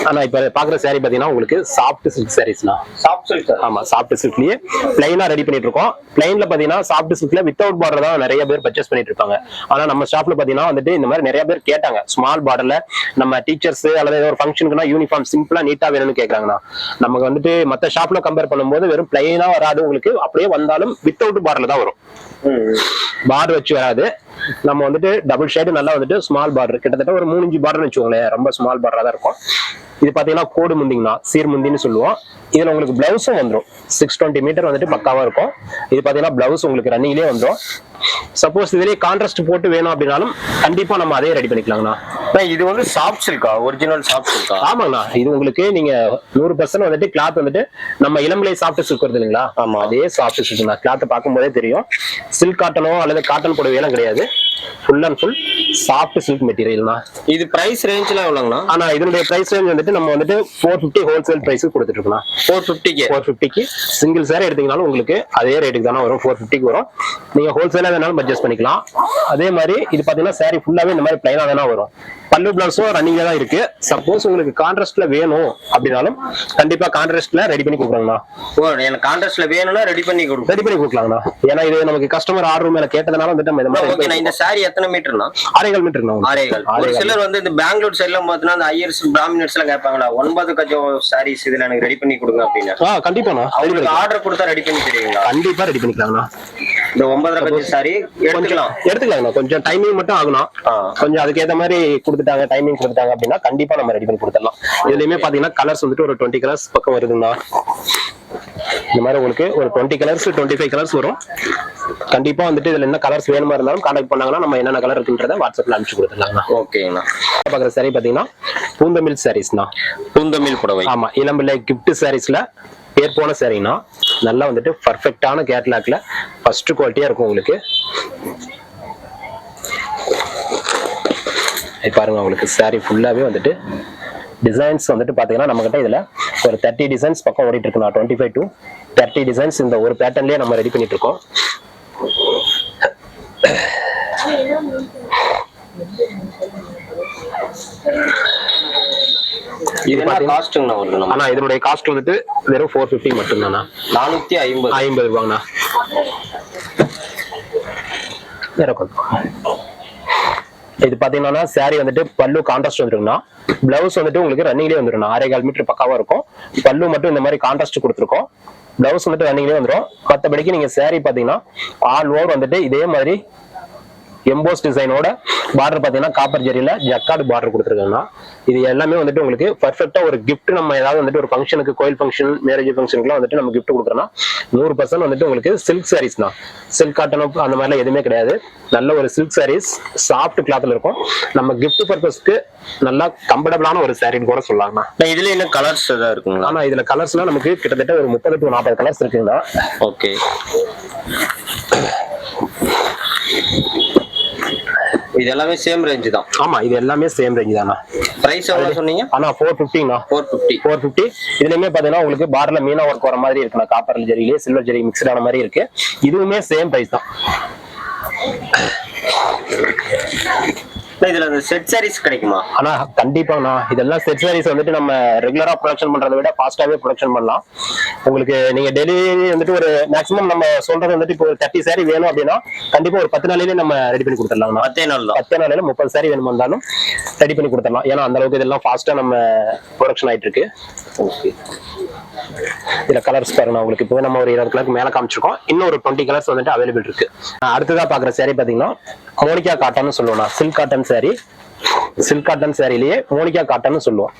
ஆனா இப்ப பாக்குற saree பாத்தீங்கன்னா உங்களுக்கு சாஃப்ட் சில்க் சாரீஸ்னா. Soft silk. ஆமா, சாஃப்ட் சில்க்லயே பிளைனா ரெடி பண்ணிட்டு இருக்கோம். பிளைன்ல பாத்தீங்கன்னா சாஃப்ட் சில்க்ல வித்தவுட் பார்டர் தான் நிறைய பேர் பர்ச்சேஸ் பண்ணிட்டு இருப்பாங்க. ஆனா நம்ம ஷாப்ல பாத்தீங்கன்னா வந்துட்டு இந்த மாதிரி நிறைய பேர் கேட்டாங்க, ஸ்மால் பார்டர்ல நம்ம டீச்சர்ஸ் அல்லது ஏதோ ஒரு ஃபங்க்ஷனுக்குனா யூனிஃபார்ம் சிம்பிளா நீட்டா வேணும்னு கேட்கறாங்கன்னா, நமக்கு வந்துட்டு மத்த ஷாப்ல கம்பேர் பண்ணும்போது வெறும் பிளைனா வராது உங்களுக்கு. அப்படியே வந்தாலும் வித்தவுட் பார்டர்ல தான் வரும், பார்டர் வச்சு வராது. நம்ம வந்துட்டு டபுள் ஷேடு நல்லா வந்துட்டு ஸ்மால் பார்டர், கிட்டத்தட்ட ஒரு 3 இன்ச் பார்டர்னு வச்சுக்கோங்களேன், ரொம்ப ஸ்மால் பார்டரா தான் இருக்கும். இது பாத்தீங்கன்னா கோடு முந்திங்கண்ணா, சீர் முந்தின்னு சொல்லுவோம். இதுல உங்களுக்கு பிளவுஸும் வந்துடும், 620 மீட்டர் வந்துட்டு பக்காவா இருக்கும். இது பாத்தீங்கன்னா பிளவுஸ் உங்களுக்கு ரன்னிங்லேயே வந்துடும். சப்போஸ் இதுலயே கான்ட்ராஸ்ட் போட்டு வேணும் அப்படின்னாலும் கண்டிப்பா நம்ம அதே ரெடி பண்ணிக்கலாங்கண்ணா. இது வந்து soft Chilika, original soft Chilika? ஆமாங்கண்ணா, இது உங்களுக்கு நீங்க 100% வந்துட்டு கிளாத் வந்துட்டு நம்ம இளம்பிள்ளை சாஃப்ட் சில்க் வருது இல்லைங்களா, ஆமா அதே சாஃப்ட் சில்க் தான். கிளாத் பார்க்கும் போதே தெரியும், சில்க் காட்டனோ அல்லது காட்டன் புடவையெல்லாம் கிடையாது, full and full soft silk material தான். இது பிரைஸ் ரேஞ்ச்ல எவ்வளவுங்கண்ணா? ஆனா இதனுடைய பிரைஸ் ரேஞ்ச் வந்துட்டு நம்ம வந்துட்டு 450 ஹோல்சேல் பிரைஸ் கொடுத்துட்டு இருக்கோம். 450க்கு சிங்கிள் சாரி எடுத்தீங்கனாலும் உங்களுக்கு அதே ரேட்டுக்கு தானே வரும், 450க்கு வரும். நீங்க ஹோல்சேலா வேணாலும் பர்ச்சேஸ் பண்ணிக்கலாம். அதே மாதிரி இது பாத்தீங்கன்னா சாரி ஃபுல்லாவே இந்த மாதிரி பிளைனா தானே வரும். பல்லு பிளவுஸும் ரன்னிங்ல தான் இருக்கு. சப்போஸ் உங்களுக்கு கான்ட்ராஸ்ட்ல வேணும் அப்படின்னாலும் கண்டிப்பா கான்ட்ராஸ்ட்ல ரெடி பண்ணி கொடுக்குறாங்கண்ணா. எனக்கு கான்ட்ராஸ்ட்ல வேணும்னா ரெடி பண்ணி கொடுக்கலாங்கண்ணா. ஏன்னா இது நமக்கு கஸ்டமர் ஆர்டர் மேல கேட்டதுனால வந்துட்டு நம்ம இந்த மாதிரி. இந்த சாரி எத்தனை மீட்டர்னா? 6.5 மீட்டர். ஒரு சிலர் வந்து இந்த பெங்களூர் சைட்ல பாத்தீங்கன்னா அந்த ஐயர்ஸ் பிராமினர்ஸ் எல்லாம் கேட்பாங்களா, 9 கஜம் சாரீஸ் இதுல எனக்கு ரெடி பண்ணி கொடுங்க அப்படின்னு. கண்டிப்பாண்ணா, அவங்களுக்கு ஆர்டர் கொடுத்தா ரெடி பண்ணி தருவீங்களா? கண்டிப்பா ரெடி பண்ணிக்கலாங்கண்ணா. இந்த 9 கஜம் சாரி எடுத்துக்கலாங்கண்ணா. கொஞ்சம் டைமிங் மட்டும் ஆகணும், கொஞ்சம் அதுக்கேற்ற மாதிரி கொடுத்துட்டாங்க, டைமிங் கொடுத்துட்டாங்க அப்படின்னா கண்டிப்பா நம்ம ரெடி பண்ணி கொடுத்துடலாம். இதுலயுமே பாத்தீங்கன்னா கலர்ஸ் வந்துட்டு ஒரு 20 கலர்ஸ் பக்கம் வருதுங்கண்ணா. இந்த மாதிரி உங்களுக்கு ஒரு 20 கலர்ஸ் 25 கலர்ஸ் வரும். கண்டிப்பா வந்துட்டு இதுல என்ன கலர்ஸ் வேணுமா இருந்தாலும் கான்டாக்ட் பண்ணாங்கன்னா நம்ம என்னென்ன கலர் இருக்குன்றத வாட்ஸ்அப்ல அனுப்பிச்சு கொடுத்துடலாங்கண்ணா. ஓகேங்கண்ணா. பாக்குற சாரி பாத்தீங்கன்னா பூந்தமிழ் சாரீஸ்ண்ணா. பூந்தமிழ் புடவை. ஆமா, இளம்பிள்ளை கிஃப்ட் சாரீஸ்ல பேர் போன சாரீனா, நல்லா வந்துட்டு பர்ஃபெக்டான கேட்லாக்ல ஃபர்ஸ்ட் குவாலிட்டியா இருக்கும் உங்களுக்கு. பாருங்க, உங்களுக்கு சாரி ஃபுல்லாவே வந்துட்டு டிசைன்ஸ் வந்துட்டு பாத்தீங்கன்னா நம்ம கிட்ட இதுல ஒரு 30 டிசைன்ஸ் பக்கம் ஓடிட்டு இருக்கு. 25 to 30 டிசைன்ஸ் இந்த ஒரு பேட்டர்ன்லயே நம்ம ரெடி பண்ணிட்டு இருக்கோம். ஆனா இதனுடைய காஸ்ட் வந்துட்டு வெறும் 450 மட்டும் தானா. 450 ரூபாங்கண்ணா. இது பாத்தீங்கன்னா சாரி வந்துட்டு பல்லு கான்ட்ராஸ்ட் வந்துருக்குன்னா, பிளவுஸ் வந்துட்டு உங்களுக்கு ரன்னிங்லேயே வந்துடும். 6.25 மீட்டர் பக்காவா இருக்கும். பல்லு மட்டும் இந்த மாதிரி கான்ட்ராஸ்ட் கொடுத்துருக்கோம். பிளவுஸ் வந்துட்டு ரன்னிங்லேயே வந்துடும். மற்றபடிக்கு நீங்க சாரி பாத்தீங்கன்னா ஆல் ஓவர் வந்துட்டு இதே மாதிரி எம்போஸ் டிசைனோட பார்டர் பாத்தீங்கன்னா காப்பர் ஜெரியில ஜக்கார்டு பார்டர் கொடுத்துருக்காங்கன்னா, இது எல்லாமே வந்துட்டு உங்களுக்கு பர்ஃபெக்டா ஒரு கிஃப்ட். நம்ம ஏதாவது வந்துட்டு ஒரு ஃபங்க்ஷனுக்கு, கோயில் ஃபங்க்ஷன், மேரேஜ் ஃபங்க்ஷனுக்குலாம் வந்துட்டு நம்ம கிஃப்ட் கொடுக்குறோம்னா 100% வந்துட்டு உங்களுக்கு சில்க் சாரீஸ் தான். சில்க் காட்டன் அந்த மாதிரிலாம் எதுவுமே கிடையாது. நல்ல ஒரு சில்க் சாரீஸ் சாஃப்ட் கிளாத்ல இருக்கும். நம்ம கிஃப்ட் பர்பஸ்க்கு நல்லா கம்ஃபர்டபுளான ஒரு சாரின்னு கூட சொல்லலாம்னா. இதுல என்ன கலர்ஸ் ஏதாவது இருக்குங்களா? ஆனா இதுல கலர்ஸ்லாம் நமக்கு கிட்டத்தட்ட ஒரு 30 to 40 கலர்ஸ் இருக்குங்களா. ஓகே. இது எல்லாமே சேம் ரேஞ்ச் தான். ஆமா, இது எல்லாமே சேம் ரேஞ்ச் தானா. பிரைஸ் எவ்வளவு சொன்னீங்க? ஆனா 450னா. 450. இதுலயுமே பாத்தீங்கன்னா உங்களுக்கு பார்டர்ல மீனா ஒர்க் வர மாதிரி இருக்கு. காப்பர் ஜெரியிலே சில்வர் ஜெரி மிக்ஸ்ட் ஆன மாதிரி இருக்கு. இதுவுமே சேம் பிரைஸ் தான். இதுல செட் சாரீஸ் கிடைக்குமா? ஆனா கண்டிப்பாண்ணா, இதெல்லாம் செட் சாரீஸ் வந்துட்டு நம்ம ரெகுலரா ப்ரொடக்ஷன் பண்றதை விட ஃபாஸ்டாவே ப்ரொடக்ஷன் பண்ணலாம். உங்களுக்கு நீங்க டெய்லி வந்துட்டு ஒரு மேக்ஸிமம் நம்ம சொல்றது வந்துட்டு இப்போ 30 சாரி வேணும் அப்படின்னா கண்டிப்பா ஒரு 10 நாளையிலே நம்ம ரெடி பண்ணி கொடுத்துடலாம். 10 நாளையில 30 சாரி வேணும் வந்தாலும் ரெடி பண்ணி கொடுத்துடலாம். ஏன்னா அந்த அளவுக்கு இதெல்லாம் ஃபாஸ்டா நம்ம ப்ரொடக்ஷன் ஆயிட்டு இருக்கு. ஓகே. இதுல கலர்ஸ் பாருங்க, உங்களுக்கு இப்போ நம்ம ஒரு 20 கலருக்கு மேல காமிச்சிருக்கோம். இன்னும் ஒரு 20 கலர்ஸ் வந்துட்டு அவைலபிள் இருக்கு. அடுத்ததா பாக்குற சாரி பாத்தீங்கன்னா மோனிகா காட்டன் சொல்லுவோம். Silk cotton sari. Silk cotton சாரிலேயே மோனிகா காட்டன் சொல்லுவோம்.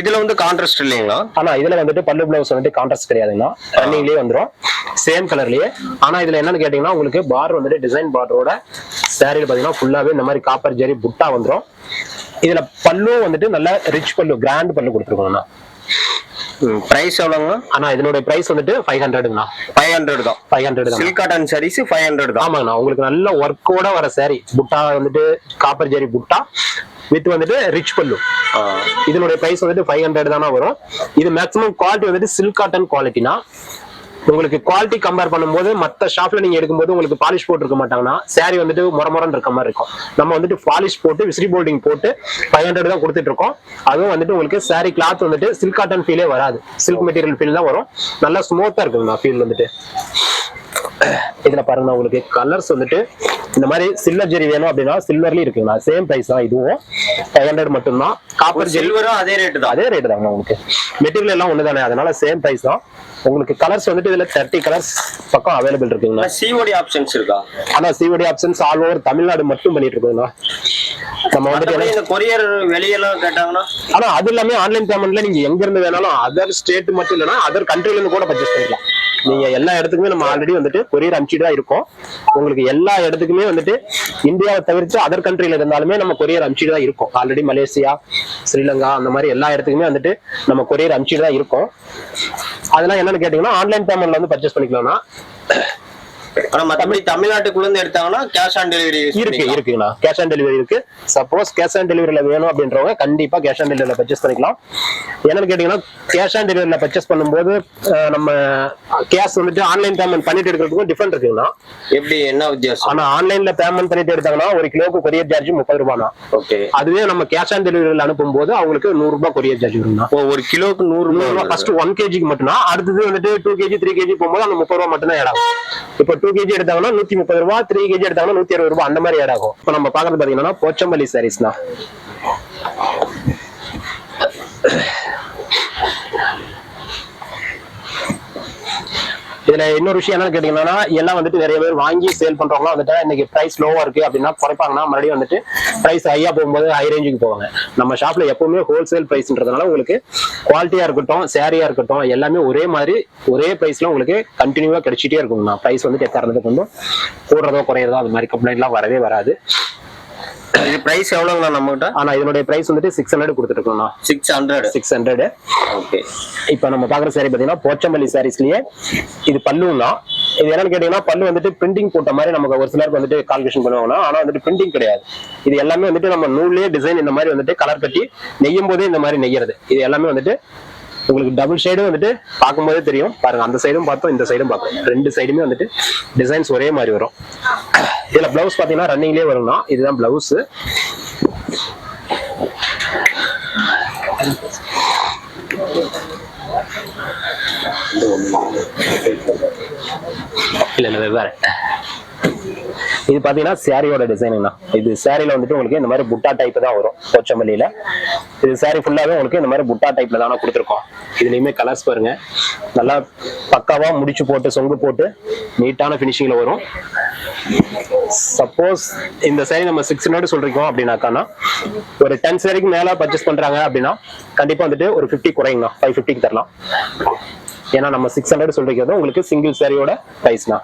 இதுல வந்து கான்ட்ராஸ்ட் இல்லைங்களா? ஆனா இதுல வந்துட்டு பல்லு பிளவுஸ் வந்துட்டு கான்ட்ராஸ்ட் கிடையாதுன்னா, ரன்னிங்லயே வந்துடும் சேம் கலர்லயே. ஆனா இதுல என்னன்னு கேட்டீங்கன்னா உங்களுக்கு பார்டர் வந்துட்டு டிசைன் பார்டரோட சாரியில பாத்தீங்கன்னா ஃபுல்லாவே இந்த மாதிரி காப்பர் ஜெரி புட்டா வந்துடும். இதுல பல்லு வந்துட்டு நல்ல ரிச் பல்லு, கிராண்ட் பல்லு கொடுத்துருக்கோம்னா. பிரைஸ் எவ்வளவுங்க? ஆனா இதனுடைய பிரைஸ் வந்துட்டு 500ங்கண்ணா. 500 தான். 500 தான். சில்க் காட்டன் சாரீஸ் 500 தான். ஆமாங்கண்ணா, உங்களுக்கு நல்ல ஒர்க்கோட வர சாரி. புட்டா வந்துட்டு காப்பர் ஜெரி புட்டா வித் வந்துட்டு ரிச் பல்லு. இதனுடைய பிரைஸ் வந்துட்டு 500 தானா வரும். இது மேக்ஸிமம் குவாலிட்டி வந்துட்டு சில்க் காட்டன் குவாலிட்டினா உங்களுக்கு குவாலிட்டி கம்பேர் பண்ணும்போது மத்த ஷாப்ல நீங்க எடுக்கும்போது உங்களுக்கு பாலிஷ் போட்டு இருக்க மாட்டாங்கன்னா saree வந்துட்டு முறமுறன்னு இருக்க மாதிரி இருக்கும். நம்ம வந்துட்டு பாலிஷ் போட்டு விசிறி போல்டிங் போட்டு 500 தான் கொடுத்துட்டு இருக்கோம். அதுவும் வந்துட்டு உங்களுக்கு saree கிளாத் வந்துட்டு சில்க் காட்டன் ஃபீலே வராது, சில்க் மெட்டீரியல் ஃபீல் தான் வரும். நல்லா ஸ்மூத்தா இருக்குங்க ஃபீல் வந்துட்டு. இதுல பாருங்க உங்களுக்கு கலர்ஸ் வந்துட்டு இந்த மாதிரி சில்வர் ஜெரி வேணும் அப்படின்னா சில்வர்லயும் இருக்குங்களா, சேம் பிரைஸ் தான். இதுவும் 500 மட்டும்தான். காப்பர் சில்வரும் அதே ரேட் தான். அதே ரேட் தான் உங்களுக்கு. மெட்டீரியல் எல்லாம் ஒண்ணுதானே, அதனால சேம் பிரைஸ் தான். உங்களுக்கு கலர்ஸ் வந்துட்டு இதுல 30 கலர்ஸ் பக்கம் அவைலபிள் இருக்குங்களா. சிஓடி ஆப்ஷன்ஸ் இருக்கா? ஆனா COD options all over Tamil Nadu மட்டும் பண்ணிட்டு இருக்கோம்னா. நம்ம வந்துட்டு இந்த கொரியர் வெளியெல்லாம் கேட்டாங்கன்னா, ஆனா அது எல்லாமே ஆன்லைன் பேமெண்ட்ல நீங்க எங்க இருந்து வேணாலும் அதர் ஸ்டேட் மட்டும் இல்லைன்னா அதர் கண்ட்ரில இருந்து கூட பர்ச்சேஸ் பண்ணிக்கலாம். நீங்க எல்லா இடத்துக்குமே நம்ம ஆல்ரெடி வந்துட்டு கொரியர் அனுப்பிச்சுட்டு தான் இருக்கோம். உங்களுக்கு எல்லா இடத்துக்குமே வந்துட்டு இந்தியாவை தவிர்த்து அதர் கண்ட்ரில இருந்தாலுமே நம்ம கொரியர் அனுப்பிச்சுட்டு தான் இருக்கோம். ஆல்ரெடி மலேசியா, ஸ்ரீலங்கா அந்த மாதிரி எல்லா இடத்துக்குமே வந்துட்டு நம்ம கொரியர் அனுப்பிச்சுட்டு தான் இருக்கோம். அதெல்லாம் என்னன்னு கேட்டீங்கன்னா ஆன்லைன் பேமெண்ட்ல வந்து பர்ச்சேஸ் பண்ணிக்கலாம்னா. ஆனா மத்தபடி தமிழ்நாட்டுக்குள்ள இருந்து எடுத்தாங்கன்னா கேஷ் ஆன் டெலிவரி இருக்குங்களா. கேஷ் ஆன் டெலிவரி இருக்கு. சப்போஸ் கேஷ் ஆன் டெலிவரியில வேணும் அப்படின்றவங்க கண்டிப்பா கேஷ் ஆன் டெலிவரியில பர்ச்சேஸ் பண்ணிக்கலாம். என்னன்னு கேட்டீங்கன்னா கேஷ் ஆன் டெலிவரியில பர்ச்சேஸ் பண்ணும்போது நம்ம கேஷ் வந்துட்டு ஆன்லைன் பேமெண்ட் பண்ணிட்டு எடுக்கிறதுக்கும் டிஃபரெண்ட் இருக்குங்களா. எப்படி என்ன வித்தியாசம்? ஆனா ஆன்லைன்ல பேமெண்ட் பண்ணிட்டு எடுத்தாங்கன்னா ஒரு கிலோக்கு கொரியர் சார்ஜ் 30 ரூபாய் தான். ஓகே. அதுவே நம்ம கேஷ் ஆன் டெலிவரியில அனுப்பும் போது அவங்களுக்கு 100 ரூபாய் கொரியர் சார்ஜ் வரும்னா. ஒரு கிலோக்கு 100 ரூபாய். ஃபர்ஸ்ட் 1 kg மட்டும்னா, அடுத்தது வந்துட்டு 2 kg 3 kg போகும்போது அந்த 30 ரூபாய் மட்டும் தான் ஆட் ஆகும். இப்போ 2 kg எடுத்தாங்கன்னா 130 ரூபாய், 3 kg எடுத்தாங்கன்னா 160 ரூபாய் அந்த மாதிரி ஆட் ஆகும். இப்போ நம்ம பாக்குறது பாத்தீங்கன்னா போச்சம்பள்ளி சாரீஸ் தான். இதுல இன்னொரு விஷயம் என்னன்னு கேட்டீங்கன்னா எல்லாம் வந்துட்டு நிறைய பேர் வாங்கி சேல் பண்றவங்க வந்துட்டு இன்னைக்கு பிரைஸ் லோவா இருக்கு அப்படின்னா குறைப்பாங்கன்னா மறுபடியும் வந்துட்டு பிரைஸ் ஹையா போகும்போது ஹை ரேஞ்சுக்கு போவாங்க. நம்ம ஷாப்ல எப்பவுமே ஹோல்சேல் பிரைஸ்ன்றதுனால உங்களுக்கு குவாலிட்டியா இருக்கட்டும், சாரியா இருக்கட்டும், எல்லாமே ஒரே மாதிரி ஒரே பிரைஸ்ல உங்களுக்கு கண்டினியூவா கிடைச்சிட்டே இருக்குங்கண்ணா. பிரைஸ் வந்துட்டு எத்தனை கொஞ்சம் கூடுறதோ குறையறதோ அது மாதிரி கம்ப்ளைண்ட் எல்லாம் வரவே வராது. இது பிரைஸ் எவ்வளவுங்களா நம்மகிட்ட? ஆனா இதனுடைய பிரைஸ் வந்துட்டு 600 கொடுத்துட்டு இருக்கோம்ண்ணா. 600. ஓகே. இப்ப நம்ம பாக்குற சாரி பாத்தீங்கன்னா போச்சம்பள்ளி சாரீஸ்லயே இது பல்லுன்னா, இது என்னன்னு கேட்டீங்கன்னா பல்லு வந்துட்டு பிரிண்டிங் போட்ட மாதிரி நமக்கு ஒரு சிலருக்கு வந்துட்டு கால்குலேஷன் பண்ணுவாங்கன்னா, ஆனா வந்துட்டு பிரிண்டிங் கிடையாது. இது எல்லாமே வந்துட்டு நம்ம நூல்லே டிசைன் இந்த மாதிரி வந்துட்டு கலர் கட்டி நெய்யும் போதே இந்த மாதிரி நெய்யறது. இது எல்லாமே வந்துட்டு உங்களுக்கு டபுள் ஷேடும் வந்துட்டு பார்க்கும்போதே தெரியும் பாருங்க. அந்த சைடும் பார்த்தோம், இந்த சைடும் பார்க்கணும். 2 சைடுமே வந்துட்டு டிசைன்ஸ் ஒரே மாதிரி வரும். இதுல பிளவுஸ் பாத்தீங்கன்னா ரன்னிங்லேயே வரும்னா இதுதான் பிளவுஸ். இல்ல வேற இது பாத்தீங்கன்னா சாரியோட டிசைனுங்கண்ணா. இது சாரியில வந்துட்டு உங்களுக்கு இந்த மாதிரி புட்டா டைப் தான் வரும் போச்சம்பள்ளியில. இது சாரி ஃபுல்லாவே உங்களுக்கு இந்த மாதிரி புட்டா டைப்ல தானே கொடுத்துருக்கோம். இதுலயுமே கலர்ஸ் பாருங்க, நல்லா பக்காவா முடிச்சு போட்டு சொங்கு போட்டு நீட்டான பினிஷிங்ல வரும். சப்போஸ் இந்த சாரி நம்ம 600 சொல்றோம் அப்படின்னாக்கானா ஒரு 10 சாரிக்கு மேல பர்ச்சேஸ் பண்றாங்க அப்படின்னா கண்டிப்பா வந்துட்டு ஒரு 50 குறையுங்கண்ணா. 550க்கு தரலாம். ஏன்னா நம்ம 600 சொல்றது உங்களுக்கு சிங்கிள் சாரியோட பிரைஸ்னா.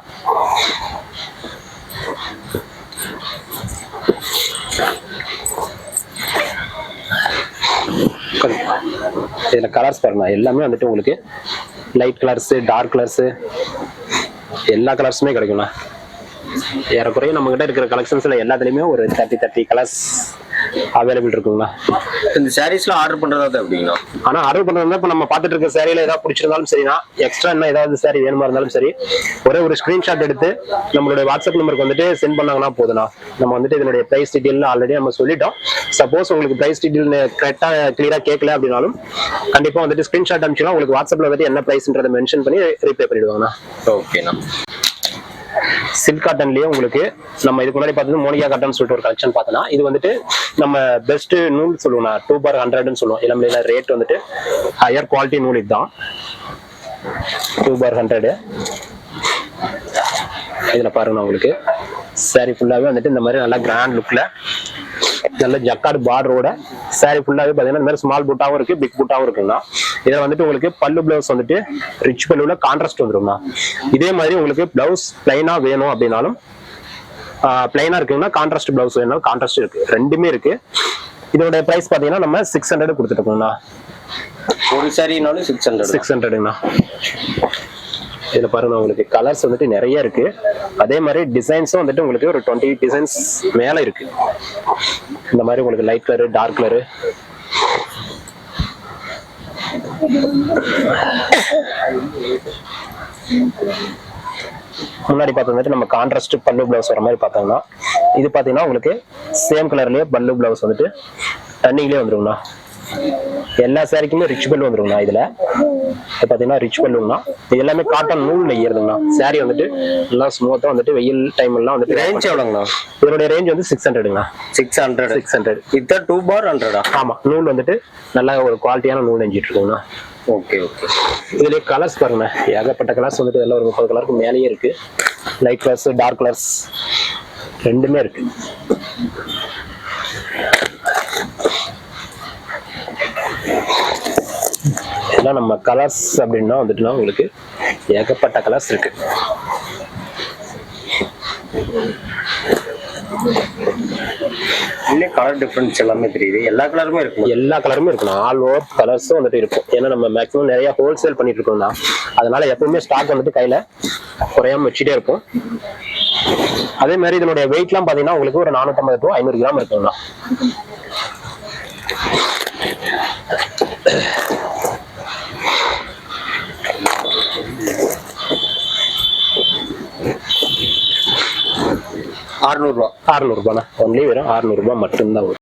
இதுல கலர்ஸ் பாருங்க, எல்லாமே வந்துட்டு உங்களுக்கு லைட் கலர்ஸ், டார்க் கலர்ஸ், எல்லா கலர்ஸுமே கிடைக்கும்ண்ணா. ஏறக்குறைய நம்ம கிட்ட இருக்கிற கலெக்ஷன்ஸ்ல எல்லாத்துலயுமே ஒரு 30 கலர்ஸ் அவைலபிள் இருக்குங்களா. இந்த சாரீஸ்ல ஆர்டர் பண்றதா அப்படிங்களா? ஆனா ஆர்டர் பண்றதா இப்ப நம்ம பாத்துட்டு இருக்க சாரியில ஏதாவது பிடிச்சிருந்தாலும் சரினா, எக்ஸ்ட்ரா என்ன ஏதாவது சாரி வேணுமா இருந்தாலும் சரி, ஒரே ஒரு ஸ்கிரீன்ஷாட் எடுத்து நம்மளுடைய வாட்ஸ்அப் நம்பருக்கு வந்துட்டு சென்ட் பண்ணாங்கன்னா போதும்ண்ணா. நம்ம வந்துட்டு இதனுடைய பிரைஸ் டீடைல் ஆல்ரெடி நம்ம சொல்லிட்டோம். சப்போஸ் உங்களுக்கு பிரைஸ் டீடைல் கரெக்டா கிளியரா கேட்கல அப்படின்னாலும் கண்டிப்பா வந்துட்டு ஸ்கிரீன்ஷாட் அனுப்பிச்சுன்னா உங்களுக்கு வாட்ஸ்அப்ல வந்துட்டு என்ன பிரைஸ்ன்றதை மென்ஷன் பண்ணி ரீப்ளை பண்ணிடுவாங்கண்ணா. ஓகேண்ணா. சில்க் காட்டன்லயே உங்களுக்கு நம்ம இதுக்கு முன்னாடி பார்த்தது மோனிகா காட்டன் சொல்லிட்டு ஒரு கலெக்ஷன் பார்த்தோம்னா, இது வந்துட்டு நம்ம பெஸ்ட் நூல் சொல்லுவோம், 2/100 சொல்லுவோம். இளம்பிள்ளையில ரேட் வந்துட்டு ஹையர் குவாலிட்டி நூல் இதுதான் 2/100. இதுல பாருங்க உங்களுக்கு சாரி ஃபுல்லாவே வந்துட்டு இந்த மாதிரி நல்லா கிராண்ட் லுக்ல நல்ல ஜக்கார்டு பார்டரோட சாரி ஃபுல்லாவே பாத்தீங்கன்னா இந்த மாதிரி ஸ்மால் புட்டாவும் இருக்கு, பிக் புட்டாவும் இருக்குங்கண்ணா. இதுல வந்துட்டு உங்களுக்கு பல்லு பிளவுஸ் வந்துட்டு ரிச் பல்லுல கான்ட்ராஸ்ட் வந்துரும்ண்ணா. இதே மாதிரி உங்களுக்கு பிளவுஸ் பிளைனா வேணும் அப்படின்னாலும் பிளைனா இருக்குங்கன்னா கான்ட்ராஸ்ட் பிளவுஸ் வேணும், கான்ட்ராஸ்ட் இருக்கு, ரெண்டுமே இருக்கு. இதோட பிரைஸ் பாத்தீங்கன்னா நம்ம 600 கொடுத்துட்டு இருக்கோம்ண்ணா. ஒரு சாரினாலும் 600ங்கண்ணா. இதுல பாருங்க உங்களுக்கு கலர்ஸ் வந்துட்டு நிறைய இருக்கு. அதே மாதிரி டிசைன்ஸும் வந்துட்டு உங்களுக்கு ஒரு 20 டிசைன்ஸ் மேல இருக்கு. இந்த மாதிரி உங்களுக்கு லைட் கலரு, டார்க் கலரு, முன்னாடி பார்த்து வந்துட்டு நம்ம கான்ட்ராஸ்ட் பல்லு பிளவுஸ் வர மாதிரி பார்த்தோம்னா இது பாத்தீங்கன்னா உங்களுக்கு சேம் கலர்லயே பல்லு பிளவுஸ் வந்துட்டு ரன்னிங்லயே வந்துருங்கண்ணா. எல்லா சாரிக்குமே ரிச் பல்லு வந்துருங்கண்ணா. இதுல பாத்தீங்கன்னா ரிச் பல்லுங்கண்ணா. இது எல்லாமே காட்டன் நூல் நெய்யறதுங்கண்ணா. சாரி வந்துட்டு நல்லா ஸ்மூத்தா வந்துட்டு வெயில் டைம் எல்லாம் வந்துட்டு. ரேஞ்ச் எவ்வளோங்கண்ணா? இதனுடைய ரேஞ்ச் வந்து 600ங்கண்ணா. 600 இது 2 bar 100. ஆமா, நூல் வந்துட்டு நல்ல ஒரு குவாலிட்டியான நூல் நெஞ்சிட்டு இருக்குங்கண்ணா. Okay okay. இதுல கலர்ஸ் பாருங்க, ஏகப்பட்ட கலர்ஸ் வந்துட்டு எல்லாம் ஒரு 30 கலருக்கு மேலேயே இருக்கு. லைட் கலர்ஸ், டார்க் கலர்ஸ் ரெண்டுமே இருக்கு. எல்லாம் நம்ம கலர்ஸ் அப்படின்னா வந்துட்டுனா உங்களுக்கு ஏகப்பட்ட கலர்ஸ் இருக்கு. இல்ல கலர் டிஃபரன்ஸ் எல்லாமே தெரியுது. எல்லா கலருமே இருக்கு. எல்லா கலருமே இருக்கணும். ஆல் ஓவர் கலர்ஸும் வந்துட்டு இருக்கும். ஏன்னா நம்ம மேக்ஸிமம் நிறைய ஹோல்சேல் பண்ணிட்டு இருக்கோம்னா அதனால எப்பவுமே ஸ்டாக் வந்துட்டு கையில குறையாம வச்சுட்டே இருக்கும். அதே மாதிரி இதனுடைய வெயிட்லாம் பாத்தீங்கன்னா உங்களுக்கு ஒரு 450 to 500 கிராம் இருக்குங்கண்ணா. ₹600. ₹600 ஒன்லி வெறும் ₹600 மட்டும்தான்.